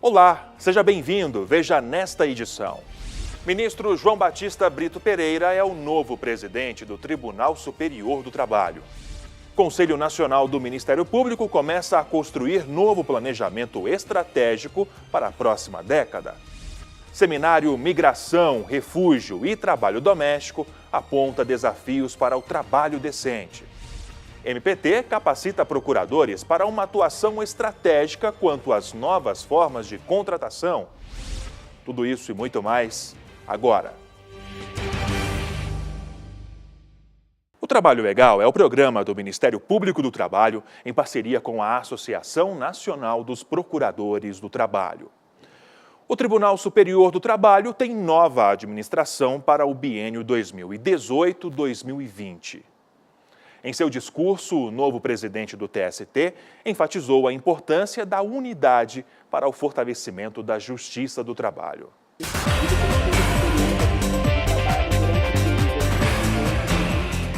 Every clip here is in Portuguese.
Olá, seja bem-vindo. Veja nesta edição. Ministro João Batista Brito Pereira é o novo presidente do Tribunal Superior do Trabalho. Conselho Nacional do Ministério Público começa a construir novo planejamento estratégico para a próxima década. Seminário Migração, Refúgio e Trabalho Doméstico aponta desafios para o trabalho decente. MPT capacita procuradores para uma atuação estratégica quanto às novas formas de contratação. Tudo isso e muito mais agora. O Trabalho Legal é o programa do Ministério Público do Trabalho em parceria com a Associação Nacional dos Procuradores do Trabalho. O Tribunal Superior do Trabalho tem nova administração para o biênio 2018-2020. Em seu discurso, o novo presidente do TST enfatizou a importância da unidade para o fortalecimento da Justiça do Trabalho.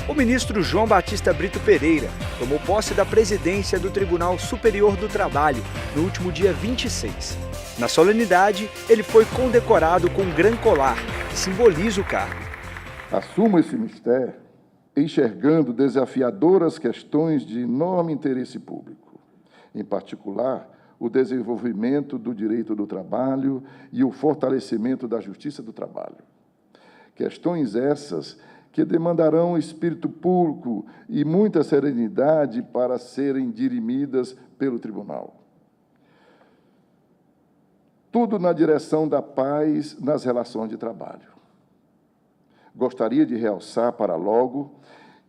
O ministro João Batista Brito Pereira tomou posse da presidência do Tribunal Superior do Trabalho no último dia 26. Na solenidade, ele foi condecorado com um Gran Colar, que simboliza o cargo. Assumo esse mistério enxergando desafiadoras questões de enorme interesse público, em particular, o desenvolvimento do direito do trabalho e o fortalecimento da justiça do trabalho. Questões essas que demandarão espírito público e muita serenidade para serem dirimidas pelo tribunal. Tudo na direção da paz nas relações de trabalho. Gostaria de realçar para logo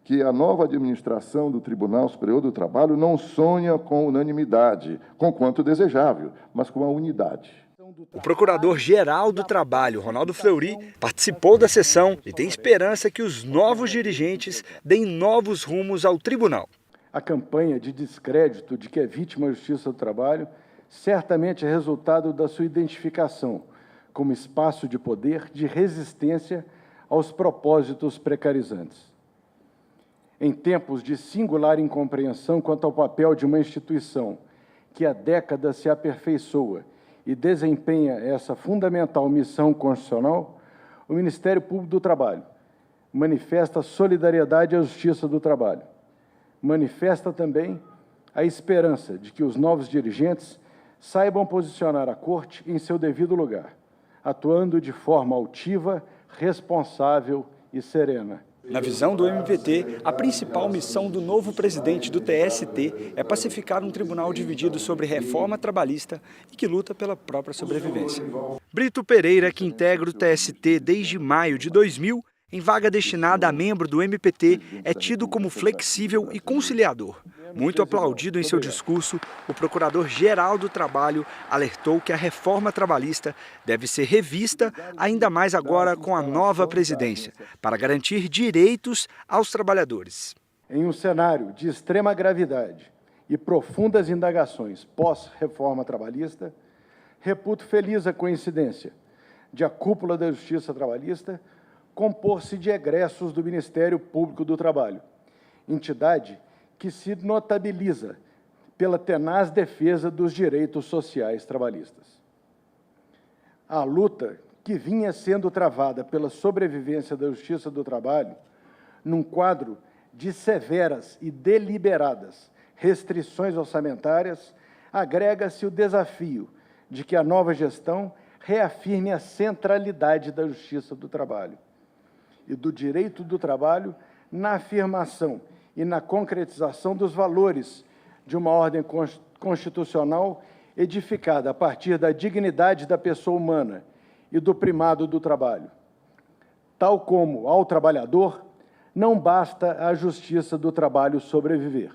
que a nova administração do Tribunal Superior do Trabalho não sonha com unanimidade, com quanto desejável, mas com a unidade. O Procurador-Geral do Trabalho, Ronaldo Fleury, participou da sessão e tem esperança que os novos dirigentes deem novos rumos ao tribunal. A campanha de descrédito de que é vítima da Justiça do Trabalho certamente é resultado da sua identificação como espaço de poder, de resistência aos propósitos precarizantes. Em tempos de singular incompreensão quanto ao papel de uma instituição que há décadas se aperfeiçoa e desempenha essa fundamental missão constitucional, o Ministério Público do Trabalho manifesta solidariedade à Justiça do Trabalho. Manifesta também a esperança de que os novos dirigentes saibam posicionar a Corte em seu devido lugar, atuando de forma altiva, responsável e serena. Na visão do MPT, a principal missão do novo presidente do TST é pacificar um tribunal dividido sobre reforma trabalhista e que luta pela própria sobrevivência. Brito Pereira, que integra o TST desde maio de 2000, em vaga destinada a membro do MPT, é tido como flexível e conciliador. Muito aplaudido em seu discurso, o Procurador-Geral do Trabalho alertou que a reforma trabalhista deve ser revista, ainda mais agora com a nova presidência, para garantir direitos aos trabalhadores. Em um cenário de extrema gravidade e profundas indagações pós-reforma trabalhista, reputo feliz a coincidência de a cúpula da Justiça Trabalhista compor-se de egressos do Ministério Público do Trabalho, entidade que se notabiliza pela tenaz defesa dos direitos sociais trabalhistas. A luta que vinha sendo travada pela sobrevivência da Justiça do Trabalho, num quadro de severas e deliberadas restrições orçamentárias, agrega-se o desafio de que a nova gestão reafirme a centralidade da Justiça do Trabalho e do direito do trabalho na afirmação e na concretização dos valores de uma ordem constitucional edificada a partir da dignidade da pessoa humana e do primado do trabalho. Tal como ao trabalhador, não basta a justiça do trabalho sobreviver.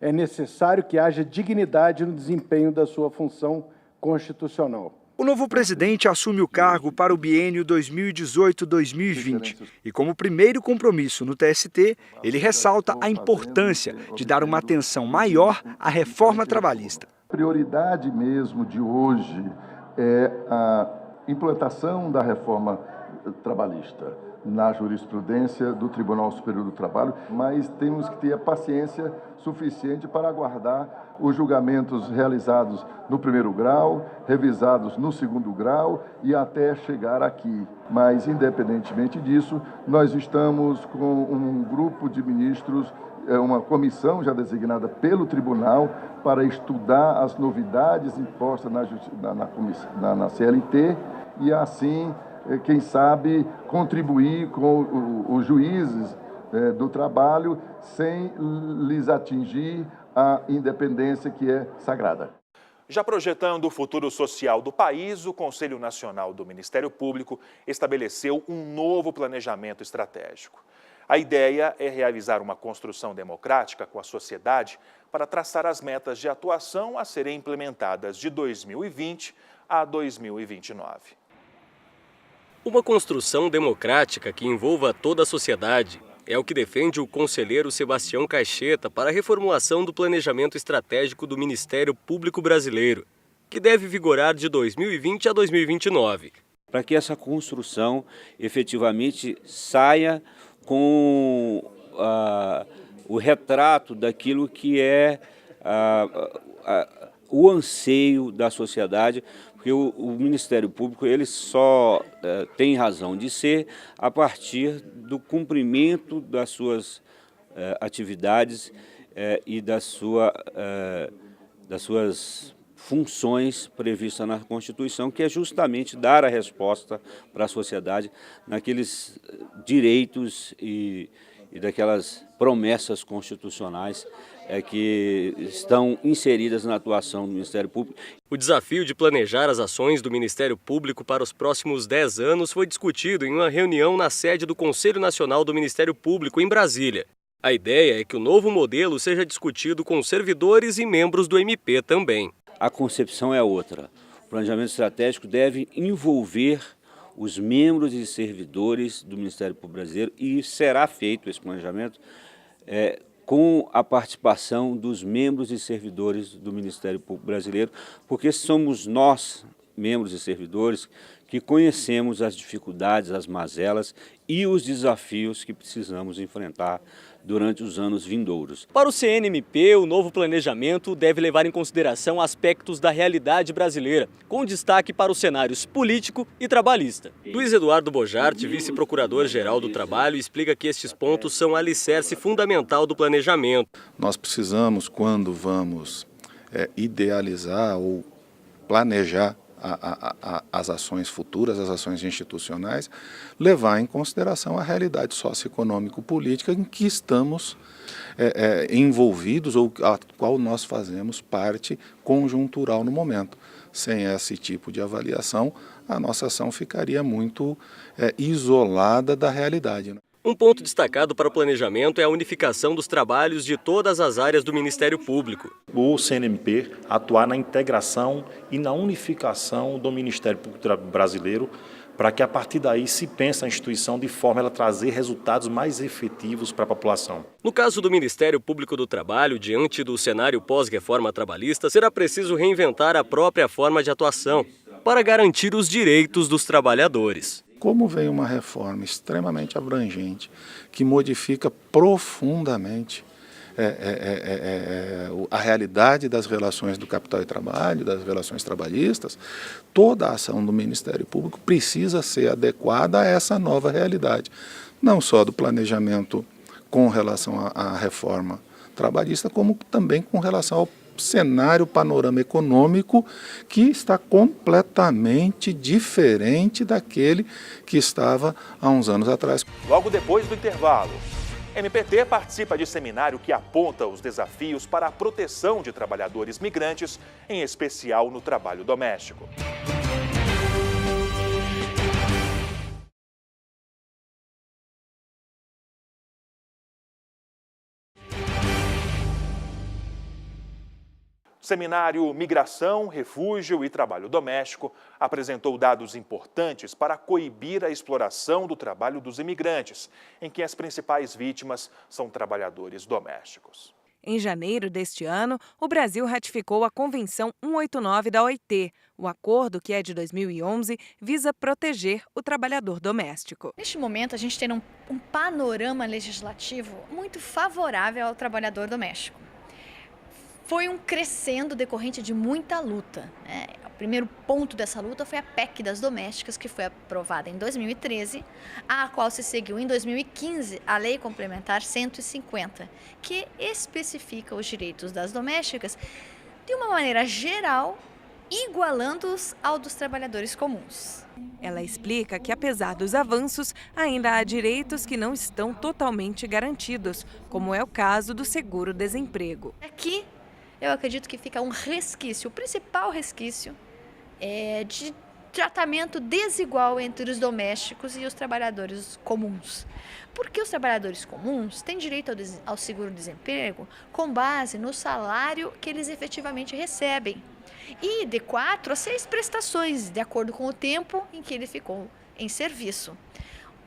É necessário que haja dignidade no desempenho da sua função constitucional. O novo presidente assume o cargo para o biênio 2018-2020 e, como primeiro compromisso no TST, ele ressalta a importância de dar uma atenção maior à reforma trabalhista. A prioridade mesmo de hoje é a implantação da reforma trabalhista. na jurisprudência do Tribunal Superior do Trabalho, mas temos que ter a paciência suficiente para aguardar os julgamentos realizados no primeiro grau, revisados no segundo grau e até chegar aqui. Mas, independentemente disso, nós estamos com um grupo de ministros, uma comissão já designada pelo tribunal para estudar as novidades impostas na CLT e, assim, quem sabe, contribuir com os juízes do trabalho sem lhes atingir a independência que é sagrada. Já projetando o futuro social do país, o Conselho Nacional do Ministério Público estabeleceu um novo planejamento estratégico. A ideia é realizar uma construção democrática com a sociedade para traçar as metas de atuação a serem implementadas de 2020 a 2029. Uma construção democrática que envolva toda a sociedade é o que defende o conselheiro Sebastião Caixeta para a reformulação do planejamento estratégico do Ministério Público Brasileiro, que deve vigorar de 2020 a 2029. Para que essa construção efetivamente saia com o retrato daquilo que é o anseio da sociedade, porque o Ministério Público ele só tem razão de ser a partir do cumprimento das suas atividades e das suas funções previstas na Constituição, que é justamente dar a resposta para a sociedade naqueles direitos e daquelas promessas constitucionais que estão inseridas na atuação do Ministério Público. O desafio de planejar as ações do Ministério Público para os próximos 10 anos foi discutido em uma reunião na sede do Conselho Nacional do Ministério Público, em Brasília. A ideia é que o novo modelo seja discutido com servidores e membros do MP também. A concepção é outra. O planejamento estratégico deve envolver os membros e servidores do Ministério Público Brasileiro e será feito esse planejamento com a participação dos membros e servidores do Ministério Público Brasileiro, porque somos nós, membros e servidores, que conhecemos as dificuldades, as mazelas e os desafios que precisamos enfrentar durante os anos vindouros. Para o CNMP, o novo planejamento deve levar em consideração aspectos da realidade brasileira, com destaque para os cenários político e trabalhista. Luiz Eduardo Bojart, vice-procurador-geral do Trabalho, explica que estes pontos são alicerce fundamental do planejamento. Nós precisamos, quando vamos idealizar ou planejar as ações futuras, as ações institucionais, levar em consideração a realidade socioeconômico-política em que estamos envolvidos ou a qual nós fazemos parte conjuntural no momento. Sem esse tipo de avaliação, a nossa ação ficaria muito isolada da realidade. Um ponto destacado para o planejamento é a unificação dos trabalhos de todas as áreas do Ministério Público. O CNMP atuar na integração e na unificação do Ministério Público Brasileiro, para que a partir daí se pense a instituição de forma a ela trazer resultados mais efetivos para a população. No caso do Ministério Público do Trabalho, diante do cenário pós-reforma trabalhista, será preciso reinventar a própria forma de atuação para garantir os direitos dos trabalhadores. Como vem uma reforma extremamente abrangente, que modifica profundamente a realidade das relações do capital e trabalho, das relações trabalhistas, toda a ação do Ministério Público precisa ser adequada a essa nova realidade, não só do planejamento com relação à reforma trabalhista, como também com relação ao cenário, panorama econômico que está completamente diferente daquele que estava há uns anos atrás. Logo depois do intervalo, MPT participa de seminário que aponta os desafios para a proteção de trabalhadores migrantes, em especial no trabalho doméstico. O seminário Migração, Refúgio e Trabalho Doméstico apresentou dados importantes para coibir a exploração do trabalho dos imigrantes, em que as principais vítimas são trabalhadores domésticos. Em janeiro deste ano, o Brasil ratificou a Convenção 189 da OIT. O acordo, que é de 2011, visa proteger o trabalhador doméstico. Neste momento, a gente tem um panorama legislativo muito favorável ao trabalhador doméstico. Foi um crescendo decorrente de muita luta. O primeiro ponto dessa luta foi a PEC das domésticas, que foi aprovada em 2013, a qual se seguiu em 2015 a Lei Complementar 150, que especifica os direitos das domésticas de uma maneira geral, igualando-os ao dos trabalhadores comuns. Ela explica que, apesar dos avanços, ainda há direitos que não estão totalmente garantidos, como é o caso do seguro-desemprego. Aqui, eu acredito que fica um resquício, o principal resquício é de tratamento desigual entre os domésticos e os trabalhadores comuns. Porque os trabalhadores comuns têm direito ao seguro-desemprego com base no salário que eles efetivamente recebem e de 4 a 6 prestações, de acordo com o tempo em que ele ficou em serviço.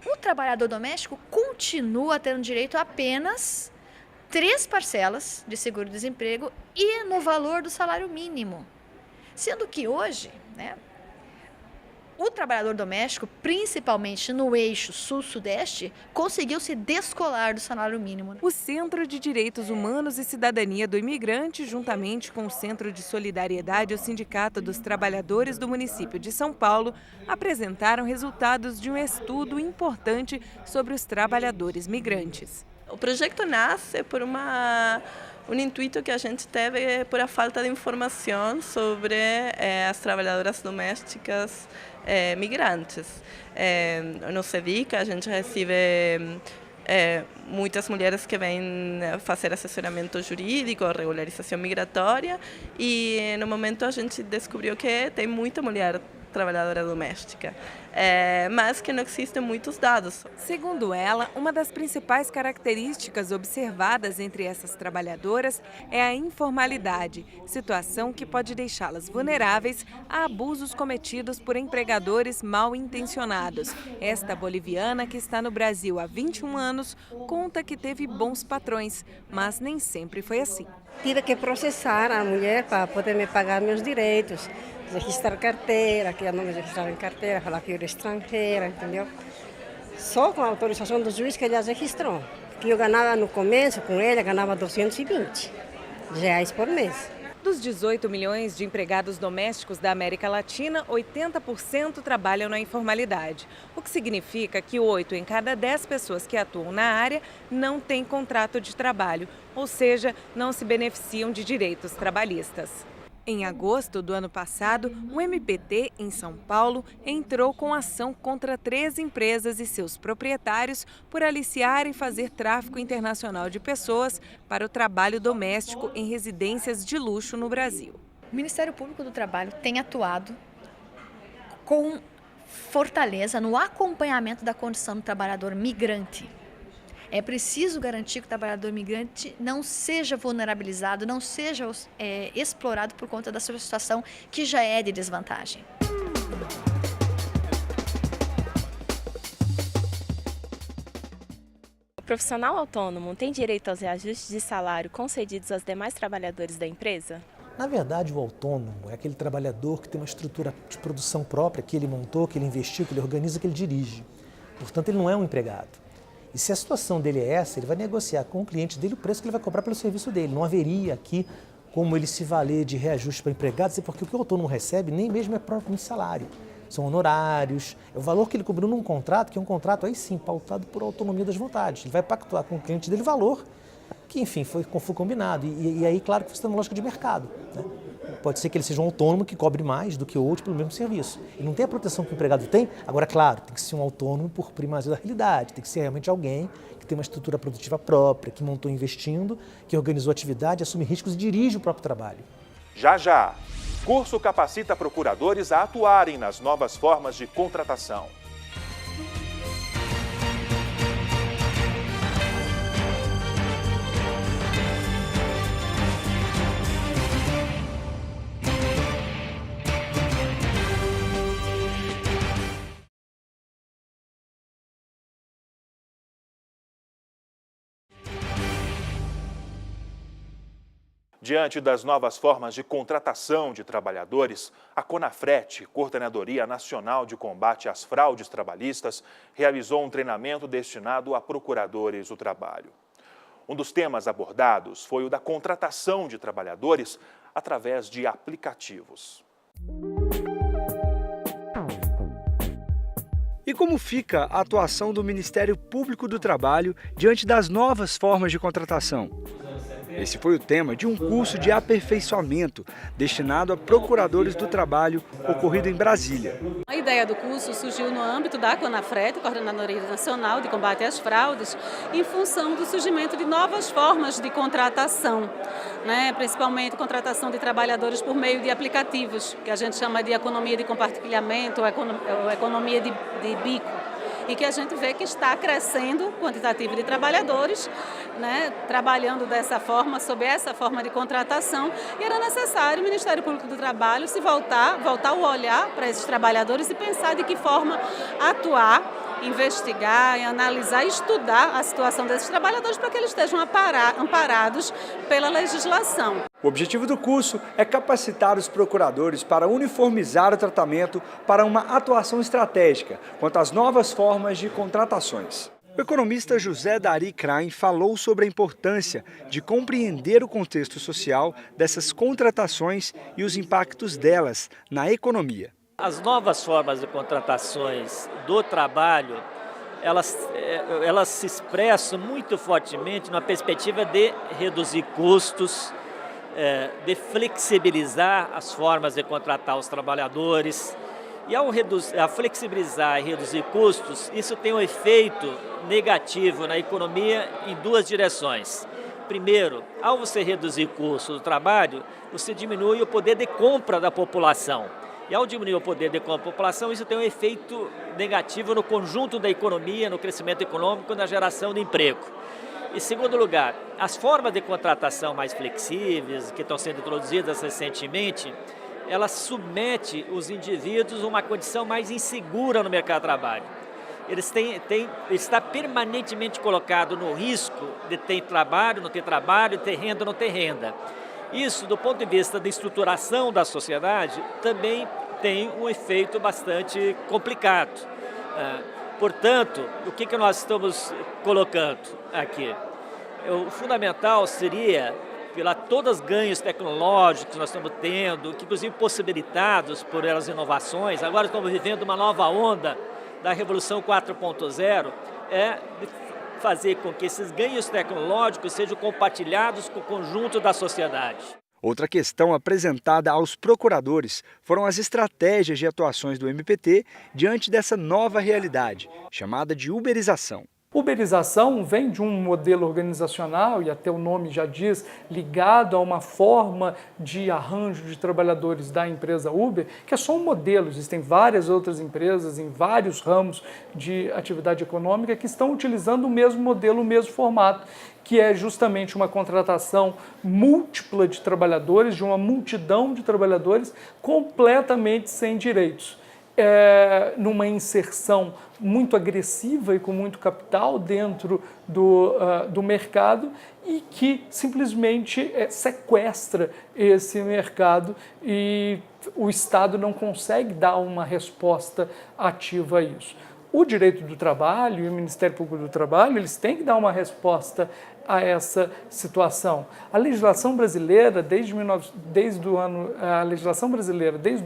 O trabalhador doméstico continua tendo direito a apenas 3 parcelas de seguro-desemprego e no valor do salário mínimo. Sendo que hoje, o trabalhador doméstico, principalmente no eixo sul-sudeste, conseguiu se descolar do salário mínimo. O Centro de Direitos Humanos e Cidadania do Imigrante, juntamente com o Centro de Solidariedade e o Sindicato dos Trabalhadores do município de São Paulo, apresentaram resultados de um estudo importante sobre os trabalhadores migrantes. O projeto nasce por um intuito que a gente teve por a falta de informação sobre as trabalhadoras domésticas migrantes. No CEDIC a gente recebe muitas mulheres que vêm fazer assessoramento jurídico, regularização migratória, e no momento a gente descobriu que tem muita mulher trabalhadora doméstica, mas que não existem muitos dados. Segundo ela, uma das principais características observadas entre essas trabalhadoras é a informalidade, situação que pode deixá-las vulneráveis a abusos cometidos por empregadores mal intencionados. Esta boliviana, que está no Brasil há 21 anos, conta que teve bons patrões, mas nem sempre foi assim. Tive que processar a mulher para poder me pagar meus direitos, registrar carteira, que eu não me registrava em carteira, falar que eu era estrangeira, entendeu? Só com a autorização do juiz que ele registrou. Que eu ganhava no começo, com ele, ganhava R$220 por mês. Dos 18 milhões de empregados domésticos da América Latina, 80% trabalham na informalidade, o que significa que 8 em cada 10 pessoas que atuam na área não têm contrato de trabalho, ou seja, não se beneficiam de direitos trabalhistas. Em agosto do ano passado, o MPT, em São Paulo, entrou com ação contra 3 empresas e seus proprietários por aliciar e fazer tráfico internacional de pessoas para o trabalho doméstico em residências de luxo no Brasil. O Ministério Público do Trabalho tem atuado com fortaleza no acompanhamento da condição do trabalhador migrante. É preciso garantir que o trabalhador migrante não seja vulnerabilizado, não seja explorado por conta da sua situação, que já é de desvantagem. O profissional autônomo tem direito aos reajustes de salário concedidos aos demais trabalhadores da empresa? Na verdade, o autônomo é aquele trabalhador que tem uma estrutura de produção própria, que ele montou, que ele investiu, que ele organiza, que ele dirige. Portanto, ele não é um empregado. E se a situação dele é essa, ele vai negociar com o cliente dele o preço que ele vai cobrar pelo serviço dele. Não haveria aqui como ele se valer de reajuste para empregados, porque o que o autônomo recebe nem mesmo é próprio salário. São honorários, é o valor que ele cobriu num contrato, que é um contrato aí sim, pautado por autonomia das vontades. Ele vai pactuar com o cliente dele valor que, enfim, foi combinado. E aí, claro, que você tem uma lógica de mercado, né? Pode ser que ele seja um autônomo que cobre mais do que outro pelo mesmo serviço. Ele não tem a proteção que o empregado tem. Agora, claro, tem que ser um autônomo por primazia da realidade. Tem que ser realmente alguém que tem uma estrutura produtiva própria, que montou investindo, que organizou a atividade, assume riscos e dirige o próprio trabalho. Já. Curso capacita procuradores a atuarem nas novas formas de contratação. Diante das novas formas de contratação de trabalhadores, a CONAFRET, Coordenadoria Nacional de Combate às Fraudes Trabalhistas, realizou um treinamento destinado a procuradores do trabalho. Um dos temas abordados foi o da contratação de trabalhadores através de aplicativos. E como fica a atuação do Ministério Público do Trabalho diante das novas formas de contratação? Esse foi o tema de um curso de aperfeiçoamento destinado a procuradores do trabalho ocorrido em Brasília. A ideia do curso surgiu no âmbito da CONAFRET, Coordenadoria Nacional de Combate às Fraudes, em função do surgimento de novas formas de contratação, principalmente contratação de trabalhadores por meio de aplicativos, que a gente chama de economia de compartilhamento ou economia de bico. E que a gente vê que está crescendo o quantitativo de trabalhadores, trabalhando dessa forma, sob essa forma de contratação, e era necessário o Ministério Público do Trabalho se voltar o olhar para esses trabalhadores e pensar de que forma atuar, investigar, analisar e estudar a situação desses trabalhadores para que eles estejam amparados pela legislação. O objetivo do curso é capacitar os procuradores para uniformizar o tratamento para uma atuação estratégica quanto às novas formas de contratações. O economista José Dari Krain falou sobre a importância de compreender o contexto social dessas contratações e os impactos delas na economia. As novas formas de contratações do trabalho, elas se expressam muito fortemente na perspectiva de reduzir custos, de flexibilizar as formas de contratar os trabalhadores. E ao flexibilizar e reduzir custos, isso tem um efeito negativo na economia em duas direções. Primeiro, ao você reduzir custos do trabalho, você diminui o poder de compra da população. E ao diminuir o poder de compra da população, isso tem um efeito negativo no conjunto da economia, no crescimento econômico e na geração de emprego. Em segundo lugar, as formas de contratação mais flexíveis, que estão sendo introduzidas recentemente, elas submetem os indivíduos a uma condição mais insegura no mercado de trabalho. Eles está permanentemente colocado no risco de ter trabalho, não ter renda, não ter renda. Isso, do ponto de vista da estruturação da sociedade, também tem um efeito bastante complicado. Portanto, o que nós estamos colocando aqui? O fundamental seria, pela todos os ganhos tecnológicos que nós estamos tendo, que inclusive possibilitados por elas inovações, agora estamos vivendo uma nova onda da Revolução 4.0, de fazer com que esses ganhos tecnológicos sejam compartilhados com o conjunto da sociedade. Outra questão apresentada aos procuradores foram as estratégias de atuações do MPT diante dessa nova realidade, chamada de uberização. Uberização vem de um modelo organizacional, e até o nome já diz, ligado a uma forma de arranjo de trabalhadores da empresa Uber, que é só um modelo. Existem várias outras empresas em vários ramos de atividade econômica que estão utilizando o mesmo modelo, o mesmo formato, que é justamente uma contratação múltipla de trabalhadores, de uma multidão de trabalhadores completamente sem direitos. Numa inserção muito agressiva e com muito capital dentro do mercado e que simplesmente sequestra esse mercado e o Estado não consegue dar uma resposta ativa a isso. O direito do trabalho e o Ministério Público do Trabalho, eles têm que dar uma resposta a essa situação. A legislação brasileira, desde o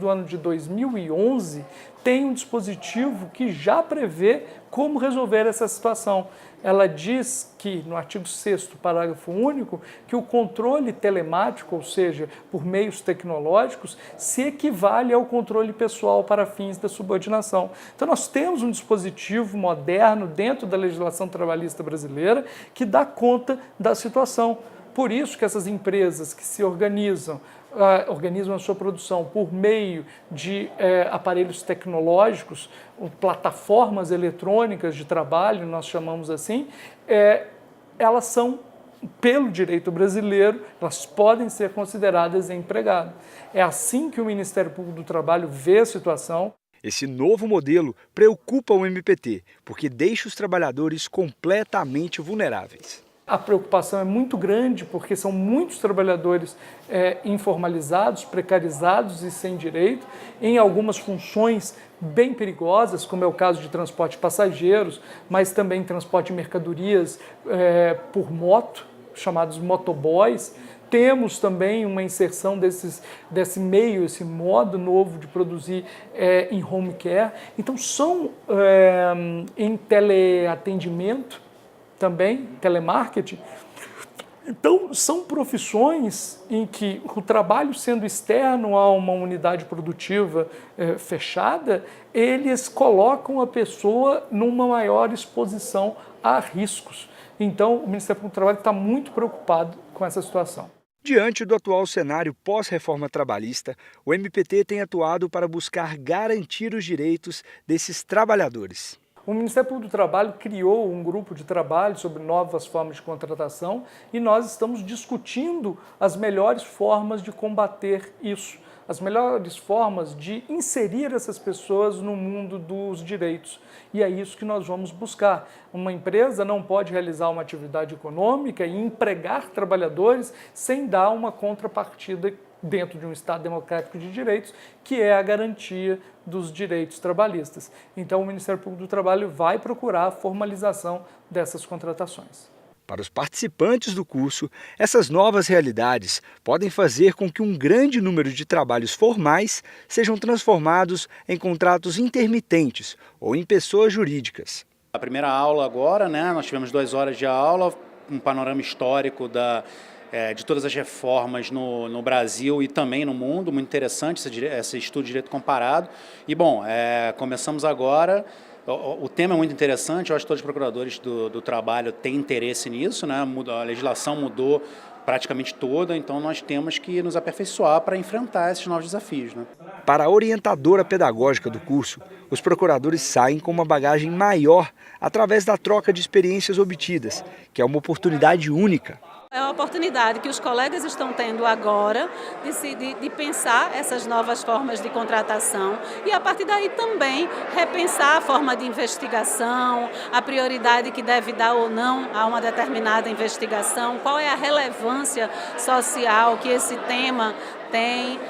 ano de 2011, tem um dispositivo que já prevê como resolver essa situação. Ela diz que, no artigo 6º, parágrafo único, que o controle telemático, ou seja, por meios tecnológicos, se equivale ao controle pessoal para fins da subordinação. Então, nós temos um dispositivo moderno dentro da legislação trabalhista brasileira que dá conta da situação. Por isso que essas empresas que se organizam a sua produção por meio de aparelhos tecnológicos, plataformas eletrônicas de trabalho, nós chamamos assim, elas são, pelo direito brasileiro, elas podem ser consideradas empregado. É assim que o Ministério Público do Trabalho vê a situação. Esse novo modelo preocupa o MPT, porque deixa os trabalhadores completamente vulneráveis. A preocupação é muito grande porque são muitos trabalhadores informalizados, precarizados e sem direito, em algumas funções bem perigosas, como é o caso de transporte de passageiros, mas também transporte de mercadorias por moto, chamados motoboys. Temos também uma inserção desse meio, esse modo novo de produzir em home care. Então, são em teleatendimento também, telemarketing. Então, são profissões em que o trabalho sendo externo a uma unidade produtiva fechada, eles colocam a pessoa numa maior exposição a riscos. Então, o Ministério Público do Trabalho está muito preocupado com essa situação. Diante do atual cenário pós-reforma trabalhista, o MPT tem atuado para buscar garantir os direitos desses trabalhadores. O Ministério Público do Trabalho criou um grupo de trabalho sobre novas formas de contratação e nós estamos discutindo as melhores formas de combater isso, as melhores formas de inserir essas pessoas no mundo dos direitos. E é isso que nós vamos buscar. Uma empresa não pode realizar uma atividade econômica e empregar trabalhadores sem dar uma contrapartida dentro de um Estado democrático de direitos, que é a garantia dos direitos trabalhistas. Então, o Ministério Público do Trabalho vai procurar a formalização dessas contratações. Para os participantes do curso, essas novas realidades podem fazer com que um grande número de trabalhos formais sejam transformados em contratos intermitentes ou em pessoas jurídicas. A primeira aula agora, nós tivemos 2 horas de aula, um panorama histórico de todas as reformas no Brasil e também no mundo, muito interessante esse estudo de direito comparado. E, bom, começamos agora. O tema é muito interessante, eu acho que todos os procuradores do trabalho têm interesse nisso, a legislação mudou praticamente toda, então nós temos que nos aperfeiçoar para enfrentar esses novos desafios. Para a orientadora pedagógica do curso, os procuradores saem com uma bagagem maior através da troca de experiências obtidas, que é uma oportunidade única. É uma oportunidade que os colegas estão tendo agora de pensar essas novas formas de contratação e, a partir daí, também repensar a forma de investigação, a prioridade que deve dar ou não a uma determinada investigação, qual é a relevância social que esse tema tem,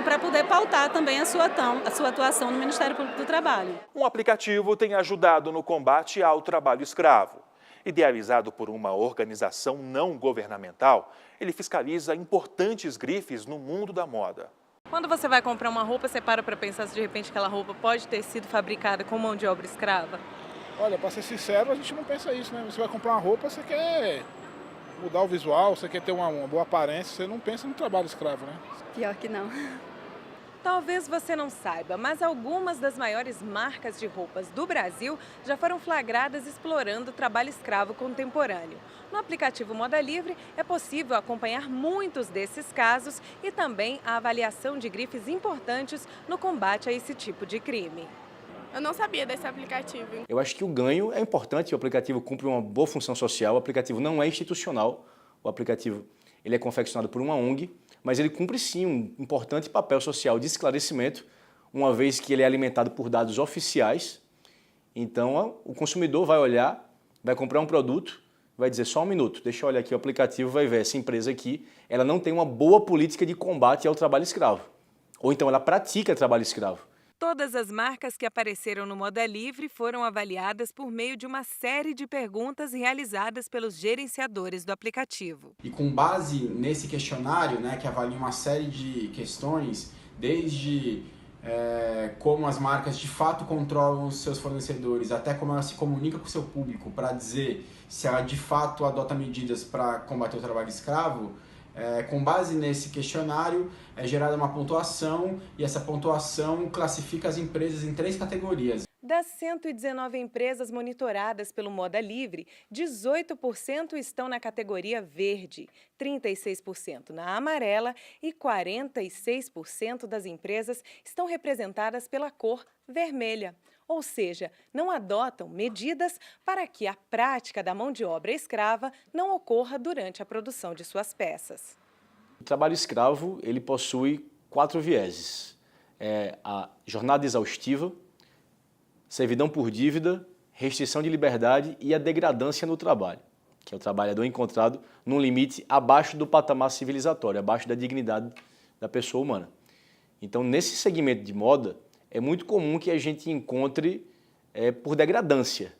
para poder pautar também a sua atuação no Ministério Público do Trabalho. Um aplicativo tem ajudado no combate ao trabalho escravo. Idealizado por uma organização não governamental, ele fiscaliza importantes grifes no mundo da moda. Quando você vai comprar uma roupa, você para pensar se de repente aquela roupa pode ter sido fabricada com mão de obra escrava? Olha, para ser sincero, a gente não pensa isso, Você vai comprar uma roupa, você quer mudar o visual, você quer ter uma boa aparência, você não pensa no trabalho escravo, Pior que não. Talvez você não saiba, mas algumas das maiores marcas de roupas do Brasil já foram flagradas explorando o trabalho escravo contemporâneo. No aplicativo Moda Livre é possível acompanhar muitos desses casos e também a avaliação de grifes importantes no combate a esse tipo de crime. Eu não sabia desse aplicativo. Eu acho que o ganho é importante, o aplicativo cumpre uma boa função social, o aplicativo não é institucional, o aplicativo ele é confeccionado por uma ONG, mas ele cumpre sim um importante papel social de esclarecimento, uma vez que ele é alimentado por dados oficiais. Então, o consumidor vai olhar, vai comprar um produto, vai dizer só um minuto, deixa eu olhar aqui o aplicativo, vai ver essa empresa aqui, ela não tem uma boa política de combate ao trabalho escravo. Ou então ela pratica trabalho escravo. Todas as marcas que apareceram no Moda Livre foram avaliadas por meio de uma série de perguntas realizadas pelos gerenciadores do aplicativo. E com base nesse questionário, que avalia uma série de questões, desde como as marcas de fato controlam os seus fornecedores, até como ela se comunica com o seu público para dizer se ela de fato adota medidas para combater o trabalho escravo, com base nesse questionário é gerada uma pontuação e essa pontuação classifica as empresas em 3 categorias. Das 119 empresas monitoradas pelo Moda Livre, 18% estão na categoria verde, 36% na amarela e 46% das empresas estão representadas pela cor vermelha. Ou seja, não adotam medidas para que a prática da mão de obra escrava não ocorra durante a produção de suas peças. O trabalho escravo ele possui 4 vieses. A jornada exaustiva, servidão por dívida, restrição de liberdade e a degradância no trabalho. que é o trabalhador encontrado num limite abaixo do patamar civilizatório, abaixo da dignidade da pessoa humana. Então, nesse segmento de moda, é muito comum que a gente encontre por degradância.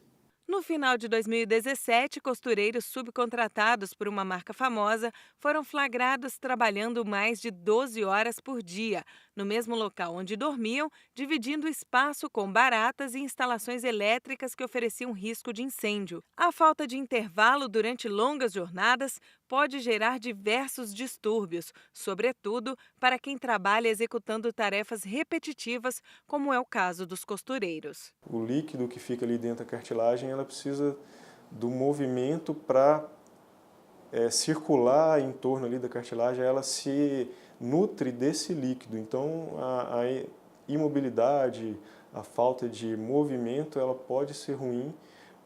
No final de 2017, costureiros subcontratados por uma marca famosa foram flagrados trabalhando mais de 12 horas por dia, no mesmo local onde dormiam, dividindo espaço com baratas e instalações elétricas que ofereciam risco de incêndio. A falta de intervalo durante longas jornadas pode gerar diversos distúrbios, sobretudo para quem trabalha executando tarefas repetitivas, como é o caso dos costureiros. O líquido que fica ali dentro da cartilagem, ela precisa do movimento para circular em torno ali da cartilagem, ela se nutre desse líquido. Então, a imobilidade, a falta de movimento, ela pode ser ruim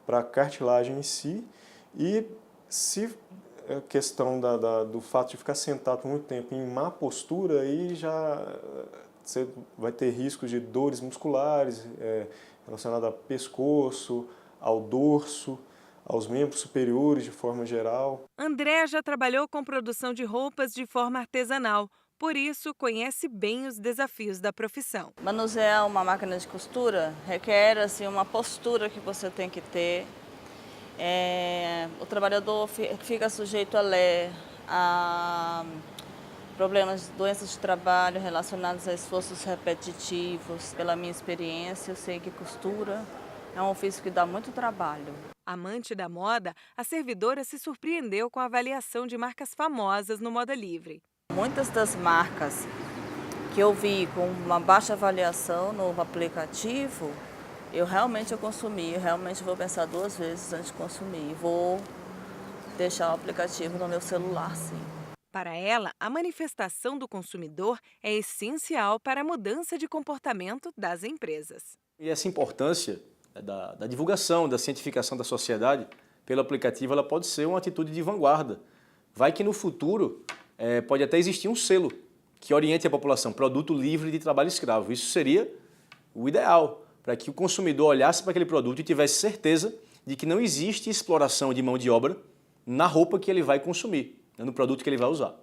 para a cartilagem em si. E se a questão do fato de ficar sentado por muito tempo em má postura, aí já você vai ter risco de dores musculares relacionadas ao pescoço, ao dorso, aos membros superiores de forma geral. André já trabalhou com produção de roupas de forma artesanal, por isso conhece bem os desafios da profissão. Manusear uma máquina de costura requer assim, uma postura que você tem que ter. O trabalhador fica sujeito a problemas de doenças de trabalho relacionados a esforços repetitivos. Pela minha experiência, eu sei que costura é um ofício que dá muito trabalho. Amante da moda, a servidora se surpreendeu com a avaliação de marcas famosas no Moda Livre. Muitas das marcas que eu vi com uma baixa avaliação no aplicativo, eu realmente consumi, eu realmente vou pensar 2 vezes antes de consumir. Vou deixar o aplicativo no meu celular, sim. Para ela, a manifestação do consumidor é essencial para a mudança de comportamento das empresas. E essa importância da divulgação, da cientificação da sociedade pelo aplicativo, ela pode ser uma atitude de vanguarda. Vai que no futuro pode até existir um selo que oriente a população, produto livre de trabalho escravo. Isso seria o ideal, para que o consumidor olhasse para aquele produto e tivesse certeza de que não existe exploração de mão de obra na roupa que ele vai consumir, no produto que ele vai usar.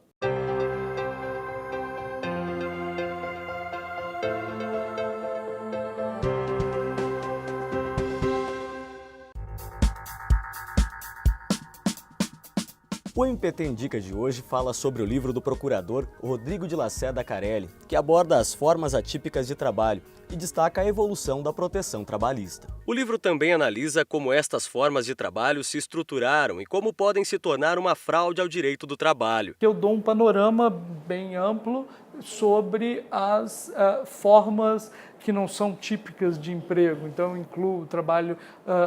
O MPT Indica de hoje fala sobre o livro do procurador Rodrigo de Lacerda Carelli, que aborda as formas atípicas de trabalho e destaca a evolução da proteção trabalhista. O livro também analisa como estas formas de trabalho se estruturaram e como podem se tornar uma fraude ao direito do trabalho. Eu dou um panorama bem amplo sobre as formas que não são típicas de emprego. Então, incluo trabalho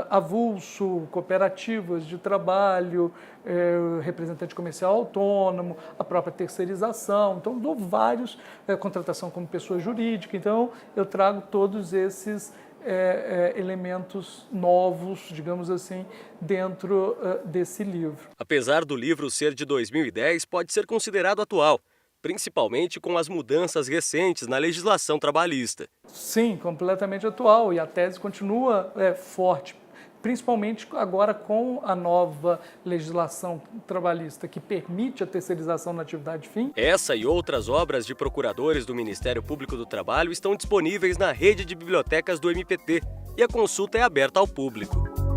avulso, cooperativas de trabalho, representante comercial autônomo, a própria terceirização. Então, dou vários, contratação como pessoa jurídica. Então, eu trago todos esses elementos novos, digamos assim, dentro desse livro. Apesar do livro ser de 2010, pode ser considerado atual, principalmente com as mudanças recentes na legislação trabalhista. Sim, completamente atual, e a tese continua forte, principalmente agora com a nova legislação trabalhista que permite a terceirização na atividade fim. Essa e outras obras de procuradores do Ministério Público do Trabalho estão disponíveis na rede de bibliotecas do MPT e a consulta é aberta ao público.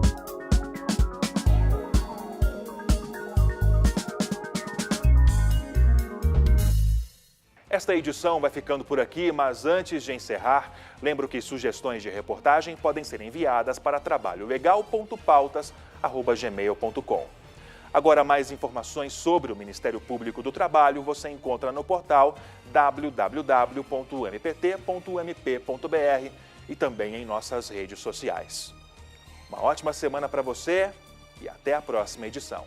Esta edição vai ficando por aqui, mas antes de encerrar, lembro que sugestões de reportagem podem ser enviadas para trabalholegal.pautas@gmail.com. Agora, mais informações sobre o Ministério Público do Trabalho você encontra no portal www.mpt.mp.br e também em nossas redes sociais. Uma ótima semana para você e até a próxima edição.